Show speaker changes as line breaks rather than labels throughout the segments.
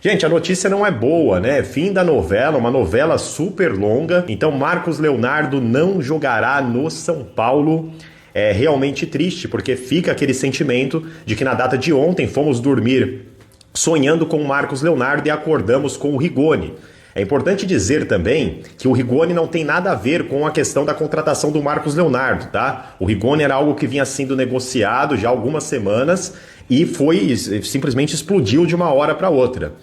Gente, a notícia não é boa, né? Fim da novela, uma novela super longa. Então, Marcos Leonardo não jogará no São Paulo. É realmente triste, porque fica aquele sentimento de que na data de ontem fomos dormir sonhando com o Marcos Leonardo e acordamos com o Rigoni. É importante dizer também que o Rigoni não tem nada a ver com a questão da contratação do Marcos Leonardo, tá? O Rigoni era algo que vinha sendo negociado já há algumas semanas e simplesmente explodiu de uma hora para outra.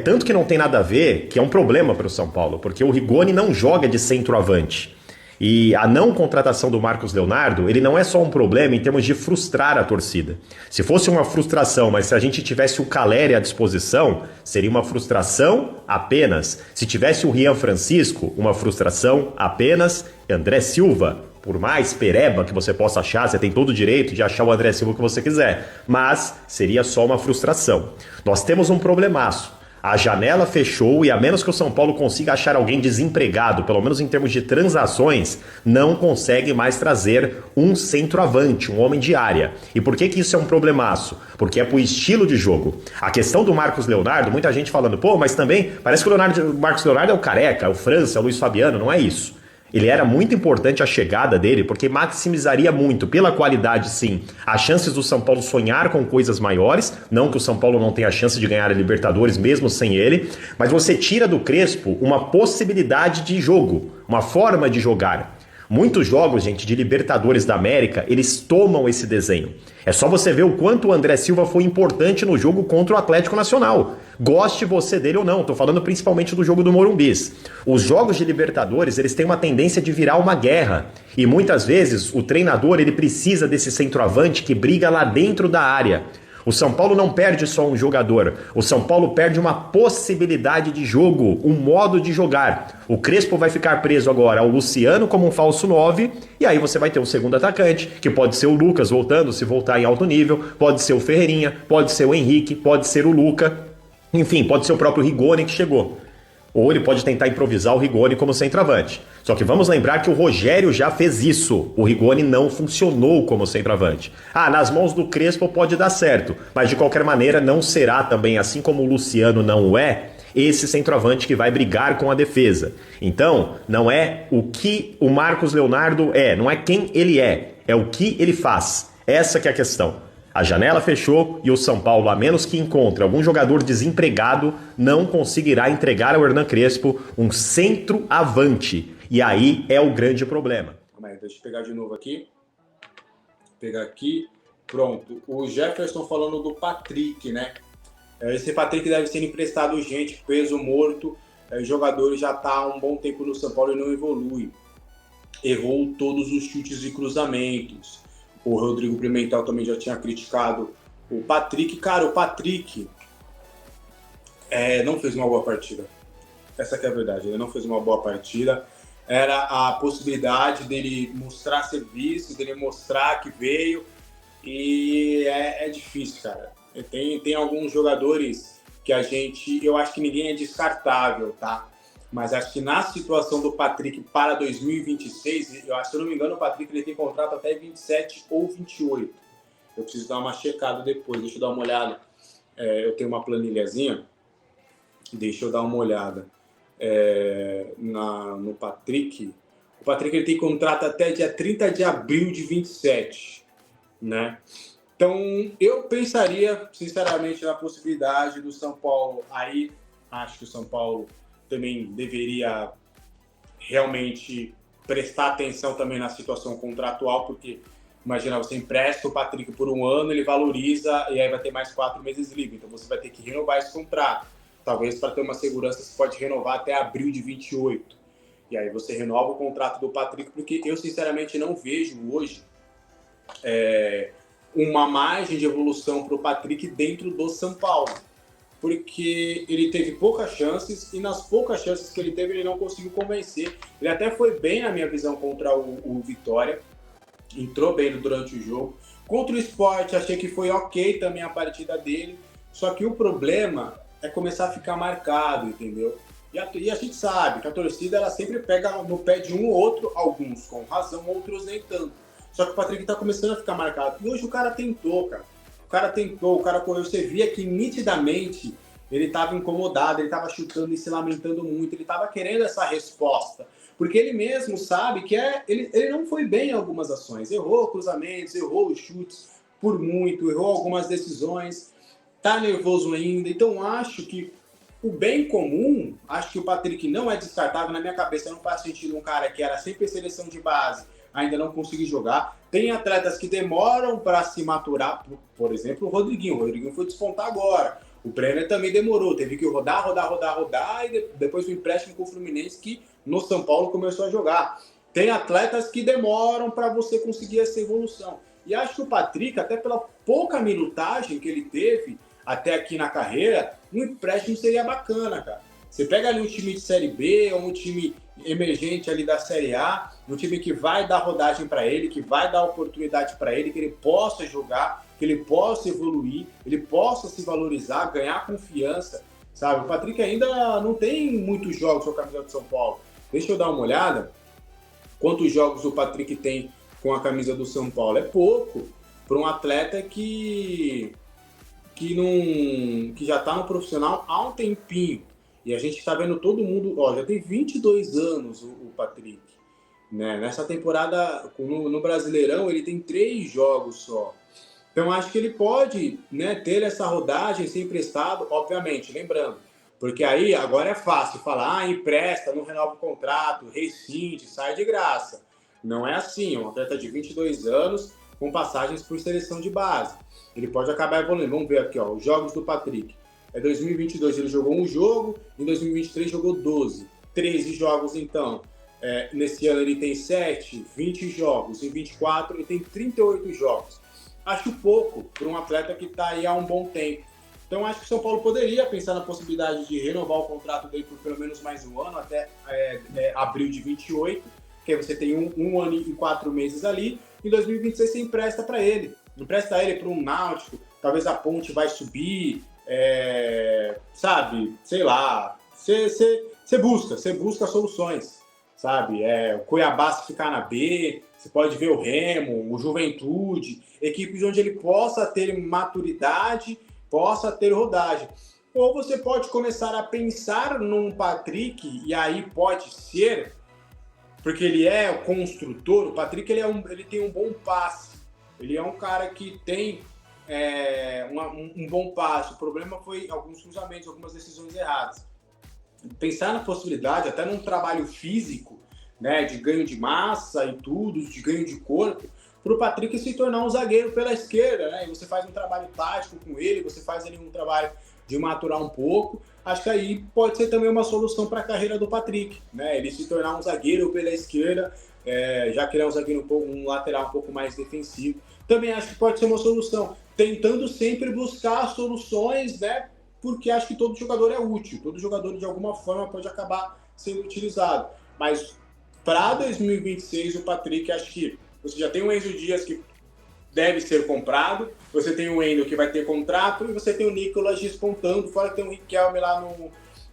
Tanto que não tem nada a ver, que é um problema para o São Paulo, porque o Rigoni não joga de centroavante. E a não contratação do Marcos Leonardo, ele não é só um problema em termos de frustrar a torcida. Se fosse uma frustração, mas se a gente tivesse o Caleri à disposição, seria uma frustração apenas. Se tivesse o Rian Francisco, uma frustração apenas. André Silva, por mais pereba que você possa achar, você tem todo o direito de achar o André Silva que você quiser, mas seria só uma frustração. Nós temos um problemaço. A janela fechou e a menos que o São Paulo consiga achar alguém desempregado, pelo menos em termos de transações, não consegue mais trazer um centroavante, um homem de área. E por que isso é um problemaço? Porque é pro estilo de jogo. A questão do Marcos Leonardo, muita gente falando, mas também parece que o Marcos Leonardo é o Careca, é o França, é o Luiz Fabiano, não é isso. Ele era muito importante a chegada dele, porque maximizaria muito, pela qualidade sim, as chances do São Paulo sonhar com coisas maiores, não que o São Paulo não tenha a chance de ganhar a Libertadores mesmo sem ele, mas você tira do Crespo uma possibilidade de jogo, uma forma de jogar. Muitos jogos, gente, de Libertadores da América, eles tomam esse desenho. É só você ver o quanto o André Silva foi importante no jogo contra o Atlético Nacional. Goste você dele ou não, tô falando principalmente do jogo do Morumbis. Os jogos de Libertadores, eles têm uma tendência de virar uma guerra. E muitas vezes o treinador, ele precisa desse centroavante que briga lá dentro da área. O São Paulo não perde só um jogador, o São Paulo perde uma possibilidade de jogo, um modo de jogar. O Crespo vai ficar preso agora ao Luciano como um falso 9, e aí você vai ter um segundo atacante, que pode ser o Lucas voltando, se voltar em alto nível, pode ser o Ferreirinha, pode ser o Henrique, pode ser o Luca, enfim, pode ser o próprio Rigoni que chegou. Ou ele pode tentar improvisar o Rigoni como centroavante. Só que vamos lembrar que o Rogério já fez isso. O Rigoni não funcionou como centroavante. Nas mãos do Crespo pode dar certo, mas de qualquer maneira não será também, assim como o Luciano não é, esse centroavante que vai brigar com a defesa. Então, não é o que o Marcos Leonardo é, não é quem ele é o que ele faz. Essa que é a questão. A janela fechou e o São Paulo, a menos que encontre algum jogador desempregado, não conseguirá entregar ao Hernan Crespo um centroavante. E aí é o grande problema.
Deixa eu pegar de novo aqui. Pegar aqui. Pronto. O Jefferson falando do Patrick, né? Esse Patrick deve ser emprestado urgente, peso morto. O jogador já está há um bom tempo no São Paulo e não evolui. Errou todos os chutes e cruzamentos. O Rodrigo Pimentel também já tinha criticado o Patrick. Cara, o Patrick não fez uma boa partida. Essa que é a verdade, ele não fez uma boa partida. Era a possibilidade dele mostrar serviço, dele mostrar que veio. E é difícil, cara. Tem alguns jogadores que eu acho que ninguém é descartável, tá? Mas acho que na situação do Patrick para 2026, se eu não me engano, o Patrick ele tem contrato até 27 ou 28. Eu preciso dar uma checada depois, deixa eu dar uma olhada. Eu tenho uma planilhazinha, deixa eu dar uma olhada no Patrick. O Patrick ele tem contrato até dia 30 de abril de 27, né? Então, eu pensaria, sinceramente, na possibilidade do São Paulo. Aí, acho que o São Paulo também deveria realmente prestar atenção também na situação contratual, porque imagina, você empresta o Patrick por um ano, ele valoriza e aí vai ter mais 4 meses livre, então você vai ter que renovar esse contrato. Talvez para ter uma segurança você pode renovar até abril de 28. E aí você renova o contrato do Patrick, porque eu sinceramente não vejo hoje uma margem de evolução para o Patrick dentro do São Paulo. Porque ele teve poucas chances e nas poucas chances que ele teve, ele não conseguiu convencer. Ele até foi bem, na minha visão, contra o Vitória. Entrou bem durante o jogo. Contra o Sport, achei que foi ok também a partida dele. Só que o problema é começar a ficar marcado, entendeu? E a gente sabe que a torcida ela sempre pega no pé de um ou outro, alguns com razão, outros nem tanto. Só que o Patrick tá começando a ficar marcado. E hoje o cara tentou, cara. O cara correu, você via que nitidamente ele estava incomodado, ele estava chutando e se lamentando muito, ele estava querendo essa resposta. Porque ele mesmo sabe que ele não foi bem em algumas ações. Errou cruzamentos, errou os chutes por muito, errou algumas decisões, tá nervoso ainda. Então acho que o bem comum, acho que o Patrick não é descartável. Na minha cabeça não faz sentido um cara que era sempre seleção de base, ainda não conseguir jogar. Tem atletas que demoram para se maturar, por exemplo, o Rodriguinho. O Rodriguinho foi despontar agora. O Brenner também demorou, teve que rodar, e depois do empréstimo com o Fluminense, que no São Paulo começou a jogar. Tem atletas que demoram para você conseguir essa evolução. E acho que o Patrick, até pela pouca minutagem que ele teve até aqui na carreira, um empréstimo seria bacana, cara. Você pega ali um time de Série B ou um time emergente ali da Série A, um time que vai dar rodagem para ele, que vai dar oportunidade para ele, que ele possa jogar, que ele possa evoluir, ele possa se valorizar, ganhar confiança, sabe? O Patrick ainda não tem muitos jogos com a camisa do São Paulo. Deixa eu dar uma olhada. Quantos jogos o Patrick tem com a camisa do São Paulo? É pouco para um atleta que já está no profissional há um tempinho. E a gente está vendo todo mundo... já tem 22 anos o Patrick. Né? Nessa temporada, no Brasileirão, ele tem 3 jogos só. Então, acho que ele pode, né, ter essa rodagem, ser emprestado, obviamente, lembrando. Porque aí, agora é fácil falar, empresta, não renova o contrato, rescinde, sai de graça. Não é assim, é um atleta de 22 anos com passagens por seleção de base. Ele pode acabar evoluindo. Vamos ver aqui, os jogos do Patrick. Em 2022 ele jogou um jogo, em 2023 jogou 12. 13 jogos, então. Nesse ano ele tem 7, 20 jogos. Em 24 ele tem 38 jogos. Acho pouco para um atleta que está aí há um bom tempo. Então acho que o São Paulo poderia pensar na possibilidade de renovar o contrato dele por pelo menos mais um ano, até abril de 28, que aí você tem um ano e 4 meses ali. Em 2026 você empresta para ele. Empresta ele para um Náutico, talvez a Ponte vai subir, sabe? Sei lá. Você busca soluções, sabe? O Cuiabá se ficar na B, você pode ver o Remo, o Juventude, equipes onde ele possa ter maturidade, possa ter rodagem. Ou você pode começar a pensar num Patrick, e aí pode ser, porque ele é o construtor, o Patrick ele tem um bom passe. Ele é um cara que tem um bom passe. O problema foi alguns cruzamentos, algumas decisões erradas. Pensar na possibilidade, até num trabalho físico, né, de ganho de massa e tudo, de ganho de corpo, para o Patrick se tornar um zagueiro pela esquerda, né? E você faz um trabalho tático com ele, você faz ali um trabalho de maturar um pouco. Acho que aí pode ser também uma solução para a carreira do Patrick, né? Ele se tornar um zagueiro pela esquerda, já que ele é um zagueiro um lateral um pouco mais defensivo. Também acho que pode ser uma solução, tentando sempre buscar soluções, né? Porque acho que todo jogador é útil, todo jogador de alguma forma pode acabar sendo utilizado. Mas para 2026, o Patrick, acho que você já tem o Enzo Dias que deve ser comprado, você tem o Endo que vai ter contrato e você tem o Nicolas despontando, fora que tem o Riquelme lá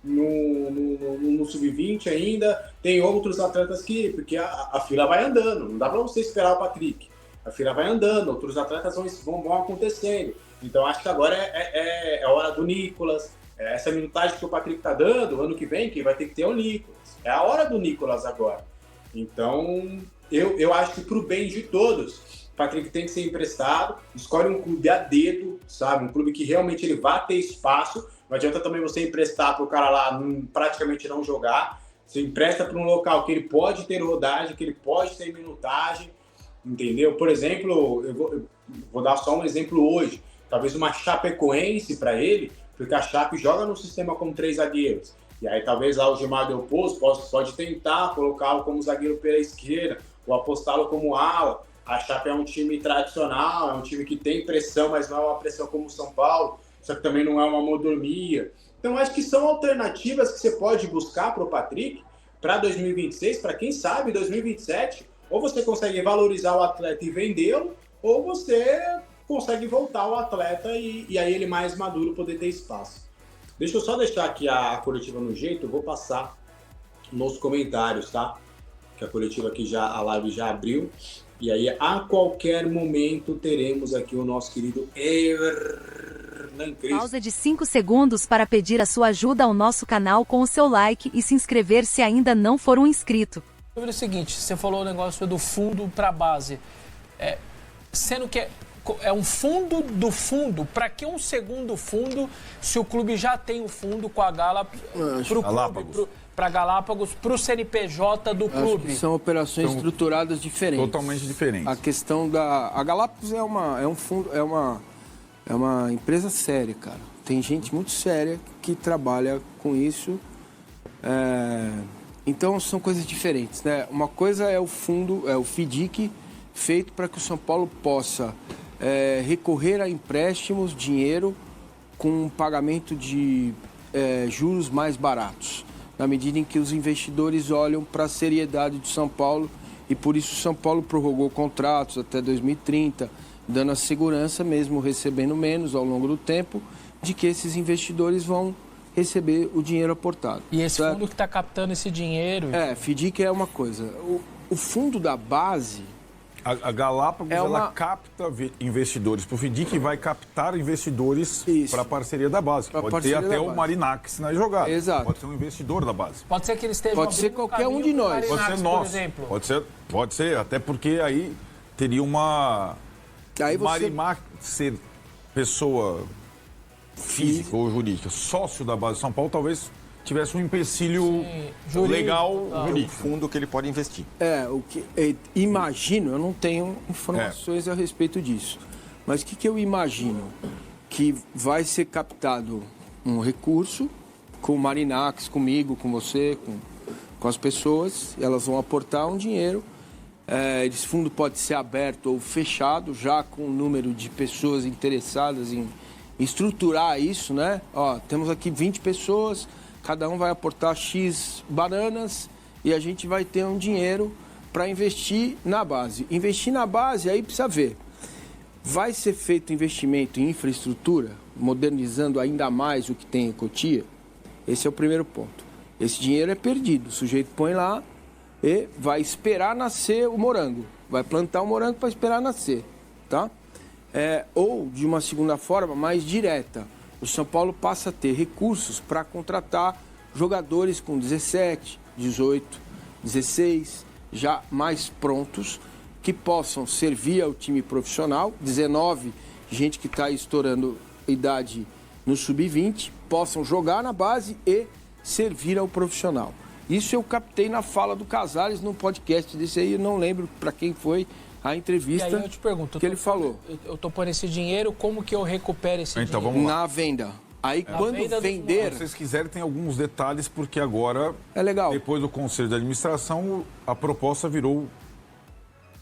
no Sub-20 ainda, tem outros atletas porque a fila vai andando, não dá para você esperar o Patrick, a fila vai andando, outros atletas vão acontecendo, então acho que agora é a hora do Nicolas, essa minutagem que o Patrick está dando, ano que vem, quem vai ter que ter é o Nicolas, é a hora do Nicolas agora, então eu acho que pro bem de todos, o Patrick tem que ser emprestado, escolhe um clube a dedo, sabe? Um clube que realmente ele vai ter espaço. Não adianta também você emprestar para o cara lá praticamente não jogar. Você empresta para um local que ele pode ter rodagem, que ele pode ter minutagem, entendeu? Por exemplo, eu vou dar só um exemplo hoje. Talvez uma Chapecoense para ele, porque a Chape joga no sistema com 3 zagueiros. E aí talvez lá o Gilmar Del Pozo pode tentar colocá-lo como zagueiro pela esquerda, ou apostá-lo como ala. A Chape é um time tradicional, é um time que tem pressão, mas não é uma pressão como o São Paulo, só que também não é uma mordomia. Então, acho que são alternativas que você pode buscar para o Patrick para 2026, para quem sabe 2027, ou você consegue valorizar o atleta e vendê-lo, ou você consegue voltar o atleta e aí ele mais maduro poder ter espaço. Deixa eu só deixar aqui a coletiva no jeito, eu vou passar nos comentários, tá? Que a coletiva aqui a live já abriu. E aí, a qualquer momento, teremos aqui o nosso querido Hernan Crespo.
Pausa de 5 segundos para pedir a sua ajuda ao nosso canal com o seu like e se inscrever se ainda não for um inscrito.
É o seguinte, você falou o negócio do fundo para a base. Sendo que é um fundo do fundo, para que um segundo fundo se o clube já tem o fundo com a Galápagos? Para Galápagos, para o CNPJ do clube.
São operações estruturadas diferentes.
Totalmente diferentes.
A questão da... A Galápagos é um fundo, é uma empresa séria, cara. Tem gente muito séria que trabalha com isso. Então, são coisas diferentes, né? Uma coisa é o fundo, é o FDIC, feito para que o São Paulo possa recorrer a empréstimos, dinheiro, com um pagamento de juros mais baratos, na medida em que os investidores olham para a seriedade de São Paulo e por isso São Paulo prorrogou contratos até 2030, dando a segurança, mesmo recebendo menos ao longo do tempo, de que esses investidores vão receber o dinheiro aportado.
E esse fundo que está captando esse dinheiro...
FDIC é uma coisa. O fundo da base...
A Galápagos, ela capta investidores para o FDIC e vai captar investidores para a parceria da base. Pode ter até o Marinax na jogada.
Exato.
Pode ser um investidor da base.
Pode ser que eles estejam...
Pode ser qualquer um de nós.
Pode ser nosso. Pode ser, até porque aí teria uma... Marimax ser pessoa física ou jurídica, sócio da base de São Paulo, talvez tivesse um empecilho legal jurídico.
Fundo que ele pode investir.
Imagino, eu não tenho informações a respeito disso, mas o que eu imagino? Que vai ser captado um recurso com o Marinax, comigo, com você, com as pessoas, elas vão aportar um dinheiro. Esse fundo pode ser aberto ou fechado, já com o número de pessoas interessadas em estruturar isso, né? Temos aqui 20 pessoas, cada um vai aportar X bananas e a gente vai ter um dinheiro para investir na base. Investir na base, aí precisa ver. Vai ser feito investimento em infraestrutura, modernizando ainda mais o que tem em Cotia? Esse é o primeiro ponto. Esse dinheiro é perdido. O sujeito põe lá e vai esperar nascer o morango. Vai plantar o morango para esperar nascer, tá? Ou, de uma segunda forma, mais direta. O São Paulo passa a ter recursos para contratar jogadores com 17, 18, 16, já mais prontos, que possam servir ao time profissional, 19, gente que está estourando idade no sub-20, possam jogar na base e servir ao profissional. Isso eu captei na fala do Casares, num podcast desse aí, eu não lembro para quem foi a entrevista
e aí eu te pergunto,
que ele falou.
Eu tô pondo esse dinheiro, como que eu recupero esse dinheiro?
Vamos lá.
Na venda. Aí quando vender...
Se vocês quiserem, tem alguns detalhes, porque agora,
legal.
Depois do Conselho de Administração, a proposta virou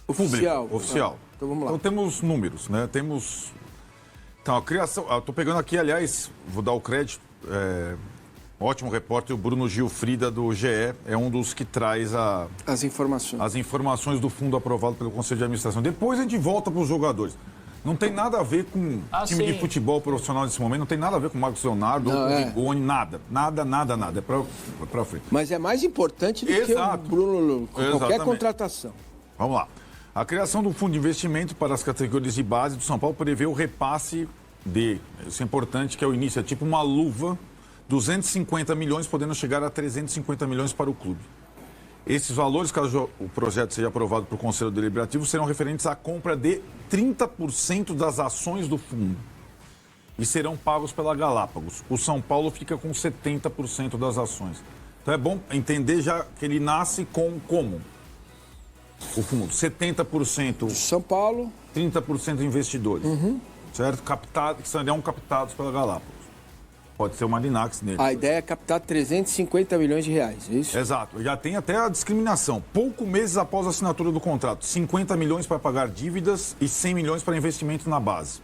oficial.
Oficial.
Então vamos lá.
Então temos números, né? Temos... Então, a criação... Estou pegando aqui, aliás, vou dar o crédito... Ótimo repórter, o Bruno Gilfrida, do GE, é um dos que traz
as informações
do fundo aprovado pelo Conselho de Administração. Depois a gente volta para os jogadores. Não tem nada a ver com time de futebol profissional nesse momento, não tem nada a ver com o Marcos Leonardo ou com o Rigoni, nada. É para frente.
Mas é mais importante do que o Bruno, qualquer contratação.
Vamos lá. A criação do fundo de investimento para as categorias de base do São Paulo prevê o repasse isso é importante, que é o início, é tipo uma luva, 250 milhões, podendo chegar a 350 milhões para o clube. Esses valores, caso o projeto seja aprovado por Conselho Deliberativo, serão referentes à compra de 30% das ações do fundo e serão pagos pela Galápagos. O São Paulo fica com 70% das ações. Então é bom entender já que ele nasce com como? O fundo, 70%
São Paulo,
30% investidores, certo? Que serão captados pela Galápagos. Pode ser o Marinax nele.
A ideia é captar 350 milhões de reais, é isso?
Exato. Já tem até a discriminação. Poucos meses após a assinatura do contrato, 50 milhões para pagar dívidas e 100 milhões para investimento na base.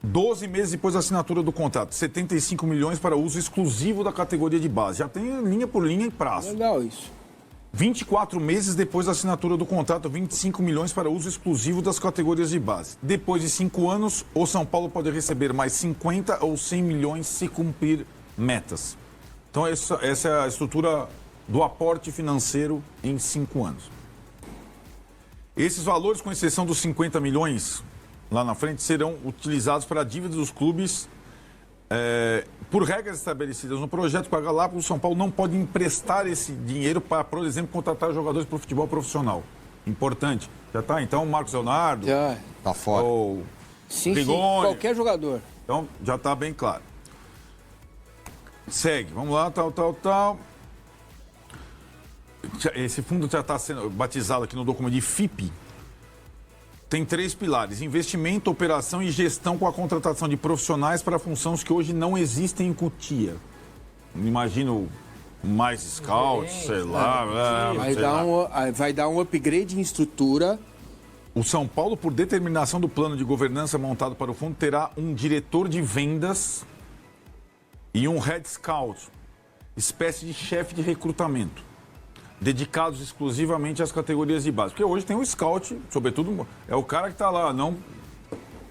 12 meses depois da assinatura do contrato, 75 milhões para uso exclusivo da categoria de base. Já tem linha por linha e prazo.
Legal isso.
24 meses depois da assinatura do contrato, 25 milhões para uso exclusivo das categorias de base. Depois de 5 anos, o São Paulo pode receber mais 50 ou 100 milhões se cumprir metas. Então, essa é a estrutura do aporte financeiro em 5 anos. Esses valores, com exceção dos 50 milhões lá na frente serão utilizados para a dívida dos clubes por regras estabelecidas no projeto com a Galápagos. O São Paulo não pode emprestar esse dinheiro para, por exemplo, contratar jogadores para o futebol profissional. Importante. Já está, então, o Marcos Leonardo.
Já.
Tá fora.
Ou
Sim,
Rigoni.
qualquer jogador.
Então, já está bem claro. Segue, vamos lá, tal. Esse fundo já está sendo batizado aqui no documento de FIP. Tem 3 pilares: investimento, operação e gestão, com a contratação de profissionais para funções que hoje não existem em Cotia. Imagino mais scouts, sei lá.
Vai dar um upgrade em estrutura.
O São Paulo, por determinação do plano de governança montado para o fundo, terá um diretor de vendas e um head scout, espécie de chefe de recrutamento, dedicados exclusivamente às categorias de base. Porque hoje tem o scout, sobretudo, é o cara que está lá, não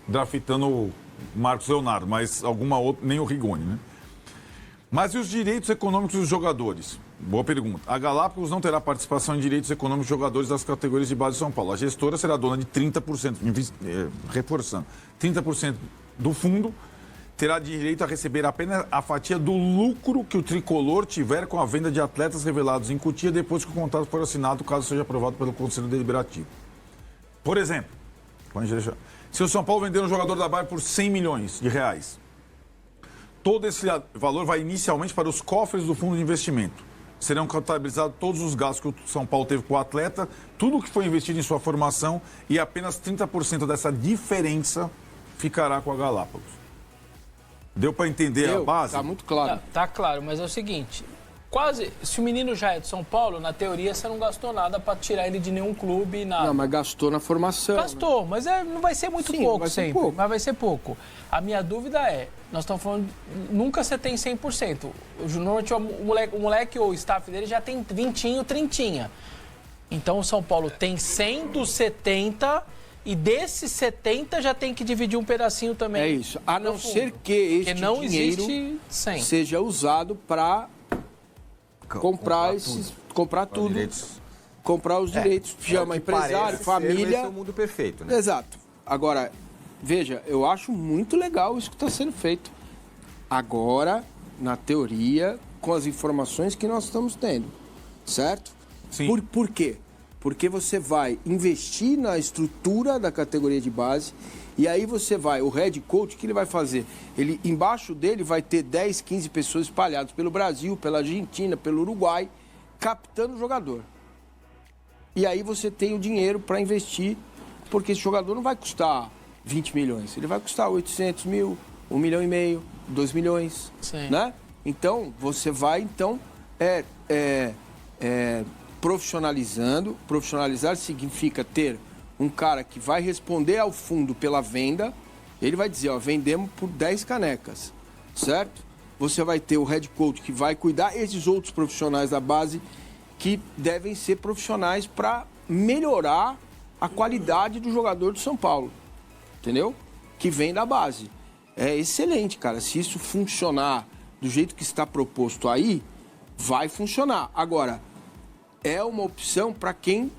draftando o Marcos Leonardo, mas alguma outra, nem o Rigoni, né? Mas e os direitos econômicos dos jogadores? Boa pergunta. A Galápagos não terá participação em direitos econômicos dos jogadores das categorias de base de São Paulo. A gestora será dona de 30%, reforçando, 30% do fundo, terá direito a receber apenas a fatia do lucro que o tricolor tiver com a venda de atletas revelados em Cotia depois que o contrato for assinado, caso seja aprovado pelo Conselho Deliberativo. Por exemplo, se o São Paulo vender um jogador da base por 100 milhões de reais, todo esse valor vai inicialmente para os cofres do fundo de investimento. Serão contabilizados todos os gastos que o São Paulo teve com o atleta, tudo que foi investido em sua formação, e apenas 30% dessa diferença ficará com a Galápagos. Deu para entender a base?
Tá muito claro.
Tá claro, mas é o seguinte, se o menino já é de São Paulo, na teoria você não gastou nada para tirar ele de nenhum clube, nada.
Não, mas gastou na formação.
Gastou, mas não vai ser muito pouco
vai ser
sempre,
pouco.
mas vai ser pouco. A minha dúvida é, nós estamos falando, nunca você tem 100%. Normalmente o moleque ou o staff dele já tem 20, 30. Então o São Paulo tem 100 dos 70 e desses 70 já tem que dividir um pedacinho também.
É isso, a não ser que este
não
dinheiro
existe 100.
seja usado para comprar tudo.
Direitos.
Comprar os direitos, chama empresário, família.
Esse é o mundo perfeito, né?
Exato. Agora, veja, eu acho muito legal isso que está sendo feito. Agora, na teoria, com as informações que nós estamos tendo, certo?
Sim.
Por quê? Porque você vai investir na estrutura da categoria de base e aí o head coach, o que ele vai fazer? Ele, embaixo dele vai ter 10, 15 pessoas espalhadas pelo Brasil, pela Argentina, pelo Uruguai, captando o jogador. E aí você tem o dinheiro para investir, porque esse jogador não vai custar 20 milhões, ele vai custar 800 mil, 1,5 milhão, 2 milhões,
Sim.
né? Então, você vai, profissionalizando. Profissionalizar significa ter um cara que vai responder ao fundo pela venda. Ele vai dizer, vendemos por 10 canecas, certo? Você vai ter o head coach que vai cuidar, esses outros profissionais da base que devem ser profissionais para melhorar a qualidade do jogador do São Paulo, entendeu? Que vem da base. É excelente, cara. Se isso funcionar do jeito que está proposto aí, vai funcionar. Agora, é uma opção para quem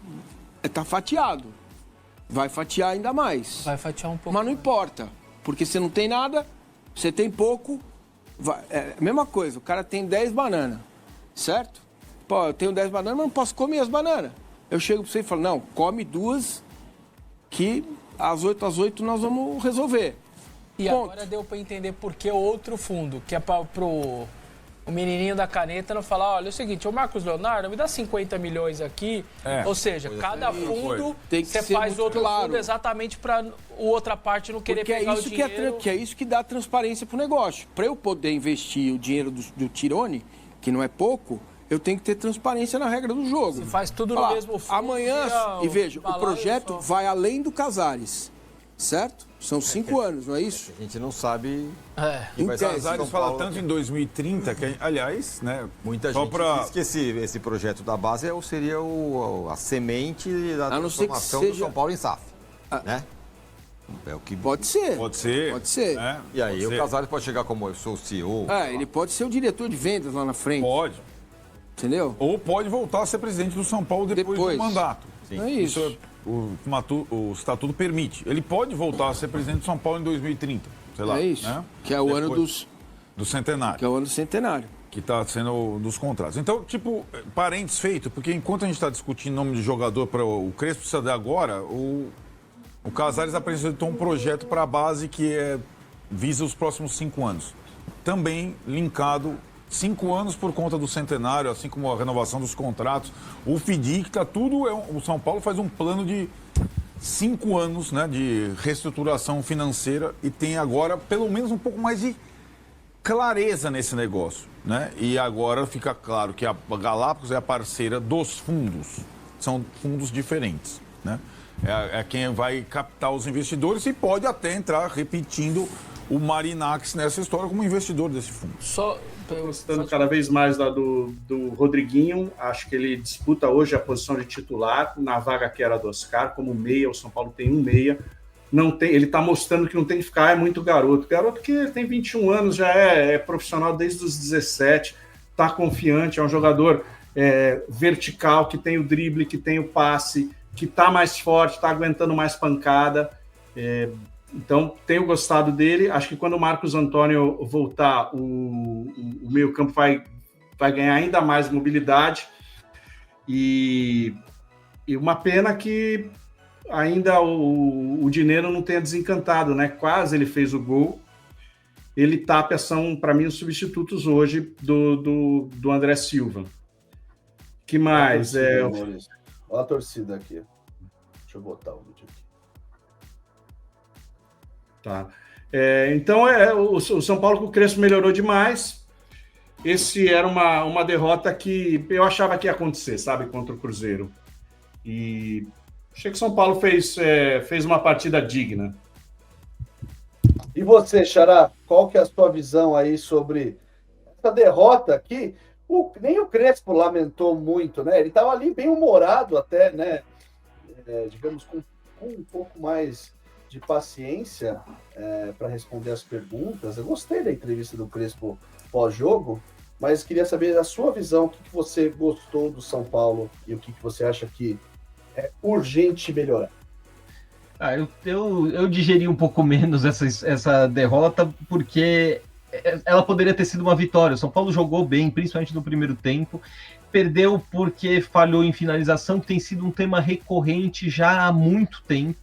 está fatiado. Vai fatiar ainda mais.
Vai fatiar um pouco.
Mas não importa, porque você não tem nada, você tem pouco. É a mesma coisa, o cara tem 10 bananas, certo? Pô, eu tenho 10 bananas, mas não posso comer as bananas. Eu chego para você e falo, não, come 2, que às 8 nós vamos resolver.
E
Ponto.
agora deu para entender por que outro fundo, que é pro o menininho da caneta não falar, olha, é o seguinte, o Marcos Leonardo me dá 50 milhões aqui, ou seja, cada fundo
tem que
você
ser
faz
muito
outro
claro.
fundo exatamente para outra parte não querer
Porque
pegar o
isso
dinheiro.
que é isso que dá transparência pro negócio. Para eu poder investir o dinheiro do Tirone, que não é pouco, eu tenho que ter transparência na regra do jogo.
Você faz tudo no mesmo fundo.
Amanhã, e veja, o projeto vai além do Casares, certo? São 5 anos, não é isso?
A gente não sabe...
Em
O
tese.
Casares fala tanto em 2030, que, aliás, né?
Muita
só
gente
pra...
diz que esse projeto da base seria a semente da
A não ser que
transformação
seja-
do São Paulo em SAF, né? É o que...
Pode ser.
Pode ser.
Pode ser.
Né?
E aí
Pode
o
ser.
Casares pode chegar como eu sou o CEO.
Ele pode ser o diretor de vendas lá na frente,
Pode.
entendeu?
Ou pode voltar a ser presidente do São Paulo depois do mandato.
É isso.
o estatuto permite. Ele pode voltar a ser presidente de São Paulo em 2030, sei lá.
É isso,
né?
Que é o ano
do centenário.
Que é o ano do centenário.
Que está sendo dos contratos. Então, tipo, parênteses feito, porque enquanto a gente está discutindo nome de jogador para o Crespo precisa dar agora, o Casares apresentou um projeto para a base que visa os próximos 5 anos. Também linkado 5 anos por conta do centenário, assim como a renovação dos contratos. O FDIC, tá tudo. O São Paulo faz um plano de 5 anos, né, de reestruturação financeira e tem agora pelo menos um pouco mais de clareza nesse negócio, né? E agora fica claro que a Galápagos é a parceira dos fundos. São fundos diferentes, né? É quem vai captar os investidores e pode até entrar repetindo o Marinax nessa história como investidor desse fundo.
Só
gostando cada vez mais lá do Rodriguinho, acho que ele disputa hoje a posição de titular na vaga que era do Oscar, como meia. O São Paulo tem um meia. Não tem, ele está mostrando que não tem que ficar, é muito garoto. Garoto que tem 21 anos, já é profissional desde os 17, está confiante, é um jogador vertical, que tem o drible, que tem o passe, que está mais forte, está aguentando mais pancada. Então, tenho gostado dele. Acho que quando o Marcos Antônio voltar, o meio-campo vai ganhar ainda mais mobilidade. E uma pena que ainda o Dinheiro não tenha desencantado, né? Quase ele fez o gol. Ele e Tapia são, para mim, os substitutos hoje do André Silva. Que mais?
Olha a torcida aqui. Deixa eu botar o vídeo aqui.
Tá. Então, o São Paulo com o Crespo melhorou demais. Esse era uma derrota que eu achava que ia acontecer, sabe? Contra o Cruzeiro. E achei que o São Paulo fez uma partida digna.
E você, Xará, qual que é a sua visão aí sobre essa derrota aqui? Nem o Crespo lamentou muito, né? Ele estava ali bem humorado até, né? Digamos, com um pouco mais de paciência para responder as perguntas. Eu gostei da entrevista do Crespo pós-jogo, mas queria saber a sua visão, o que você gostou do São Paulo e o que você acha que é urgente melhorar.
Eu digeri um pouco menos essa derrota, porque ela poderia ter sido uma vitória. O São Paulo jogou bem, principalmente no primeiro tempo. Perdeu porque falhou em finalização, que tem sido um tema recorrente já há muito tempo.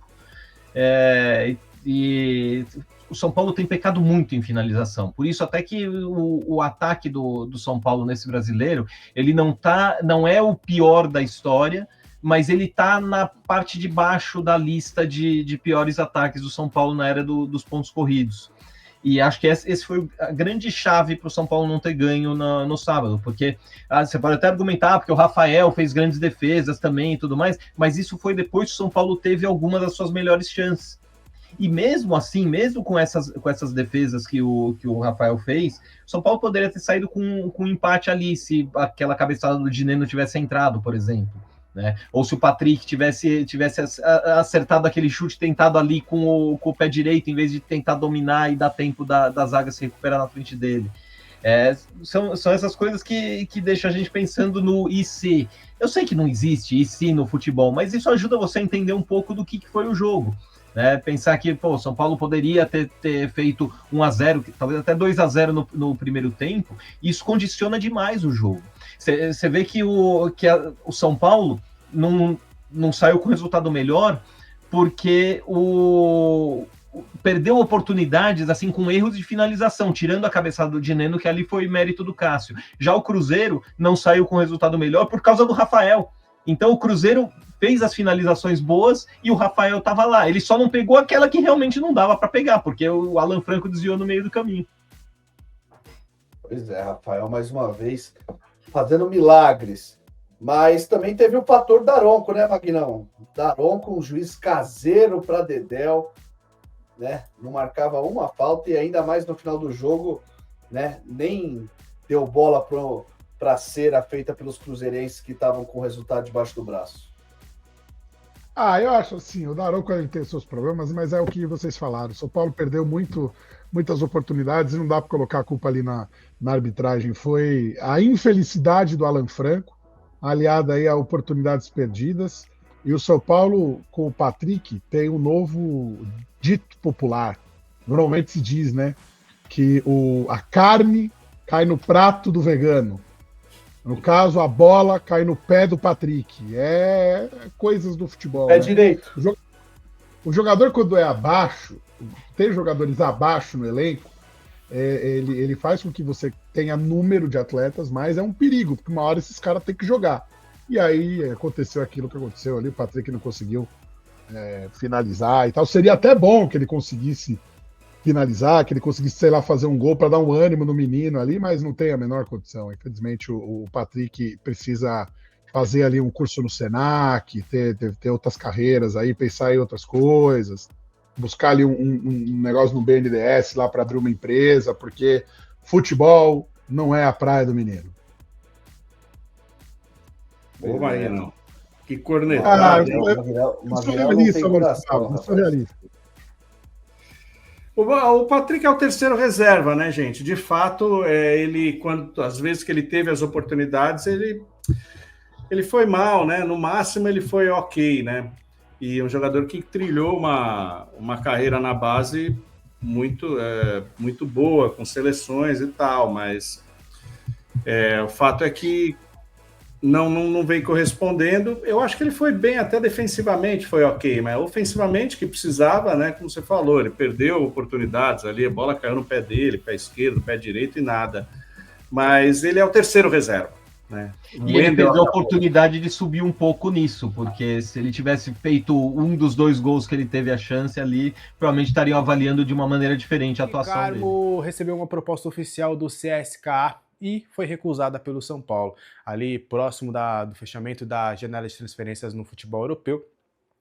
E o São Paulo tem pecado muito em finalização. Por isso, até que o ataque do São Paulo nesse brasileiro, ele não é o pior da história, mas ele está na parte de baixo da lista de piores ataques do São Paulo na era dos pontos corridos. E acho que esse foi a grande chave para o São Paulo não ter ganho no sábado, porque você pode até argumentar, porque o Rafael fez grandes defesas também e tudo mais, mas isso foi depois que o São Paulo teve algumas das suas melhores chances. E mesmo assim, mesmo com essas defesas que o Rafael fez, o São Paulo poderia ter saído com um empate ali, se aquela cabeçada do Diné não tivesse entrado, por exemplo. Né? Ou se o Patrick tivesse acertado aquele chute tentado ali com o pé direito, em vez de tentar dominar e dar tempo da zaga se recuperar na frente dele. São essas coisas que deixam a gente pensando no e se. Eu sei que não existe e se no futebol, mas isso ajuda você a entender um pouco do que foi o jogo. Né? Pensar que o São Paulo poderia ter feito 1-0, talvez até 2-0 no primeiro tempo, e isso condiciona demais o jogo. Você vê que o São Paulo não saiu com resultado melhor porque perdeu oportunidades assim com erros de finalização, tirando a cabeçada do Dineno, que ali foi mérito do Cássio. Já o Cruzeiro não saiu com resultado melhor por causa do Rafael. Então o Cruzeiro fez as finalizações boas e o Rafael estava lá. Ele só não pegou aquela que realmente não dava para pegar, porque o Alan Franco desviou no meio do caminho.
Pois é, Rafael, mais uma vez, fazendo milagres. Mas também teve o fator Daronco, né, Magnão? Daronco, um juiz caseiro para Dedéu, né? Não marcava uma falta e ainda mais no final do jogo, né? Nem deu bola para a cera feita pelos cruzeirenses que estavam com o resultado debaixo do braço.
Eu acho assim, o Daronco ele tem seus problemas, mas é o que vocês falaram. O São Paulo perdeu muitas oportunidades e não dá para colocar a culpa ali na arbitragem. Foi a infelicidade do Alan Franco, aliada aí a oportunidades perdidas. E o São Paulo, com o Patrick, tem um novo dito popular. Normalmente se diz, né, que a carne cai no prato do vegano. No caso, a bola cai no pé do Patrick. É coisas do futebol.
É
né?
direito.
O jogador, quando é abaixo, tem jogadores abaixo no elenco, ele faz com que você tenha número de atletas, mas é um perigo, porque uma hora esses caras têm que jogar. E aí aconteceu aquilo que aconteceu ali, o Patrick não conseguiu finalizar e tal. Seria até bom que ele conseguisse finalizar, que ele conseguisse, sei lá, fazer um gol para dar um ânimo no menino ali, mas não tem a menor condição. Infelizmente, o Patrick precisa fazer ali um curso no Senac, ter outras carreiras aí, pensar em outras coisas, buscar ali um negócio no BNDES lá para abrir uma empresa, porque futebol não é a praia do mineiro.
Ô, Marinho, que cornetada.
Eu sou realista, eu sou realista.
O Patrick é o terceiro reserva, né, gente? De fato, ele, às vezes que ele teve as oportunidades, ele foi mal, né? No máximo, ele foi ok, né? E um jogador que trilhou uma carreira na base muito boa, com seleções e tal, mas o fato é que não vem correspondendo. Eu acho que ele foi bem até defensivamente, foi ok, mas ofensivamente que precisava, né, como você falou, ele perdeu oportunidades ali, a bola caiu no pé dele, pé esquerdo, pé direito e nada. Mas ele é o terceiro reserva, né?
E ele perdeu a oportunidade de subir um pouco nisso, porque se ele tivesse feito um dos 2 gols que ele teve a chance ali, provavelmente estariam avaliando de uma maneira diferente a atuação dele.
O recebeu uma proposta oficial do CSKA e foi recusada pelo São Paulo. Ali, próximo do fechamento da janela de transferências no futebol europeu,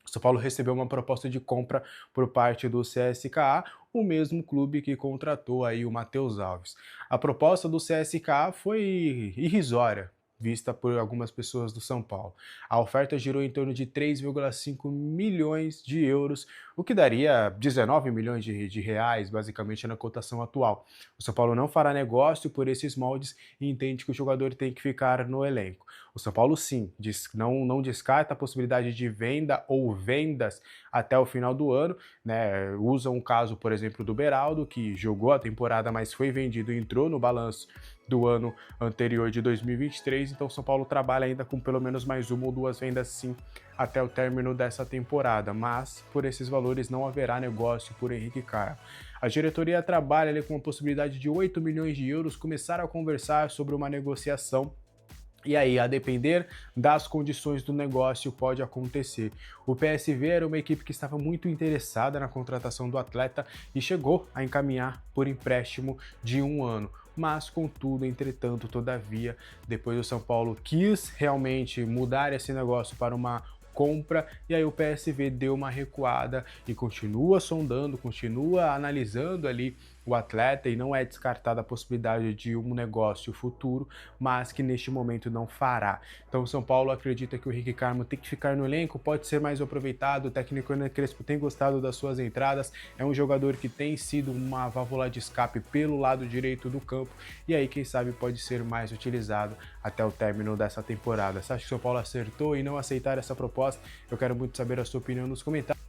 o São Paulo recebeu uma proposta de compra por parte do CSKA, o mesmo clube que contratou aí o Matheus Alves. A proposta do CSKA foi irrisória, vista por algumas pessoas do São Paulo. A oferta girou em torno de 3,5 milhões de euros, o que daria 19 milhões de reais, basicamente, na cotação atual. O São Paulo não fará negócio por esses moldes e entende que o jogador tem que ficar no elenco. O São Paulo, sim, não descarta a possibilidade de venda ou vendas até o final do ano, né? Usa um caso, por exemplo, do Beraldo, que jogou a temporada, mas foi vendido e entrou no balanço do ano anterior de 2023, então o São Paulo trabalha ainda com pelo menos mais 1 ou 2 vendas sim até o término dessa temporada, mas por esses valores não haverá negócio por Henrique Carmo. A diretoria trabalha ali com a possibilidade de 8 milhões de euros, começar a conversar sobre uma negociação. E aí, a depender das condições do negócio, pode acontecer. O PSV era uma equipe que estava muito interessada na contratação do atleta e chegou a encaminhar por empréstimo de 1 ano. Mas, contudo, entretanto, todavia, depois o São Paulo quis realmente mudar esse negócio para uma compra, e aí o PSV deu uma recuada e continua sondando, continua analisando ali o atleta, e não é descartada a possibilidade de um negócio futuro, mas que neste momento não fará. Então o São Paulo acredita que o Henrique Carmo tem que ficar no elenco, pode ser mais aproveitado, o técnico Hernan Crespo tem gostado das suas entradas, é um jogador que tem sido uma válvula de escape pelo lado direito do campo, e aí quem sabe pode ser mais utilizado até o término dessa temporada. Você acha que o São Paulo acertou em não aceitar essa proposta? Eu quero muito saber a sua opinião nos comentários.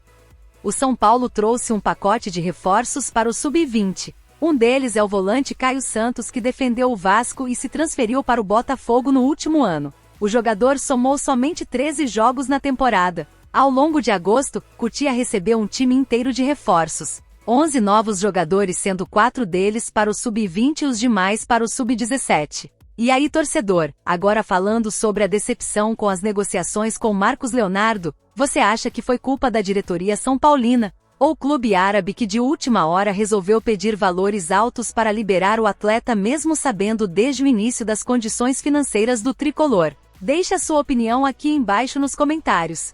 O São Paulo trouxe um pacote de reforços para o Sub-20. Um deles é o volante Caio Santos, que defendeu o Vasco e se transferiu para o Botafogo no último ano. O jogador somou somente 13 jogos na temporada. Ao longo de agosto, Cotia recebeu um time inteiro de reforços. 11 novos jogadores, sendo 4 deles para o Sub-20 e os demais para o Sub-17. E aí, torcedor, agora falando sobre a decepção com as negociações com Marcos Leonardo, você acha que foi culpa da diretoria São Paulina, ou clube árabe que de última hora resolveu pedir valores altos para liberar o atleta mesmo sabendo desde o início das condições financeiras do tricolor? Deixe a sua opinião aqui embaixo nos comentários.